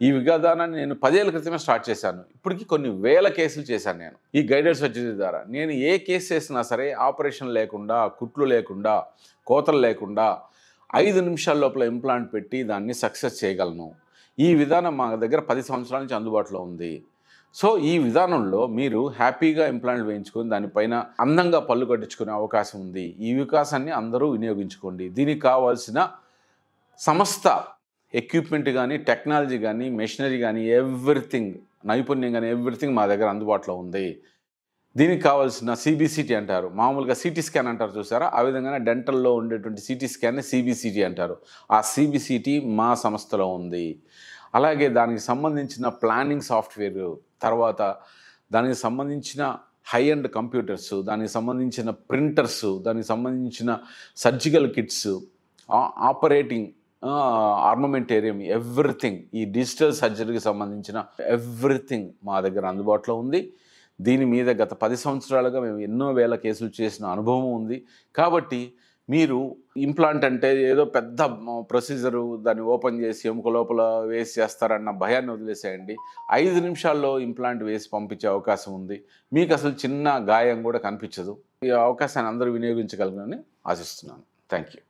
ఈ విధానాన్ని నేను 10 ఏళ్ల క్రితమే స్టార్ట్ చేశాను. ఇప్పటికి కొన్ని వేల కేసులు చేశాను నేను. ఈ గైడెడ్ సర్జరీ ద్వారా. నేను ఏ కేస్ చేసినా సరే ఆపరేషన్ లేకుండా, కుట్లు లేకుండా, కోతలు లేకుండా 5 నిమిషాల లోపల ఇంప్లాంట్ పెట్టి దాన్ని సక్సెస్ చేయగలను. ఈ విధానం మా దగ్గర 10 సంవత్సరాల నుంచి అందుబాటులో ఉంది. సో, ఈ విధానంలో మీరు హ్యాపీగా ఇంప్లాంట్ వేయించుకొని దానిపైన అందంగా పళ్ళు కట్టించుకునే అవకాశం ఉంది. ఈ అవకాశాన్ని అందరూ వినియోగించుకోండి. దీనికి కావాల్సిన సమస్త ఎక్విప్‌మెంట్ గానీ, టెక్నాలజీ గానీ, మెషినరీ గానీ ఎవ్రీథింగ్ నైపుణ్యం గానీ ఎవ్రీథింగ్ మా దగ్గర అందుబాటులో ఉంది. దీనికి కావాల్సిన సీబీసీటీ అంటారు. మామూలుగా సీటీ స్కాన్ అంటారు చూసారా? ఆ విధంగానే డెంటల్‌లో ఉండేటువంటి సీటీ స్కాన్‌ని సీబీసీటీ అంటారు. ఆ సీబీసీటీ మా సంస్థలో ఉంది. అలాగే దానికి సంబంధించిన ప్లానింగ్ సాఫ్ట్‌వేరు, తర్వాత దానికి సంబంధించిన హై ఎండ్ కంప్యూటర్సు, దానికి సంబంధించిన ప్రింటర్సు, దానికి సంబంధించిన సర్జికల్ కిట్సు, ఆపరేటింగ్ ఆర్మమెంటేరియం ఎవ్రీథింగ్ ఈ డిజిటల్ సర్జరీకి సంబంధించిన ఎవ్రీథింగ్ మా దగ్గర అందుబాటులో ఉంది. దీని మీద గత 10 సంవత్సరాలుగా మేము ఎన్నో వేల కేసులు చేసిన అనుభవం ఉంది. కాబట్టి మీరు ఇంప్లాంట్ అంటే ఏదో పెద్ద ప్రొసీజరు దాన్ని ఓపెన్ చేసి ఎముక లోపల వేసి చేస్తారన్న భయాన్ని వదిలేసేయండి. 5 నిమిషాల్లో ఇంప్లాంట్ వేసి పంపించే అవకాశం ఉంది. మీకు అసలు చిన్న గాయం కూడా కనిపించదు. ఈ అవకాశాన్ని అందరూ వినియోగించగలరని ఆశిస్తున్నాను. Thank you.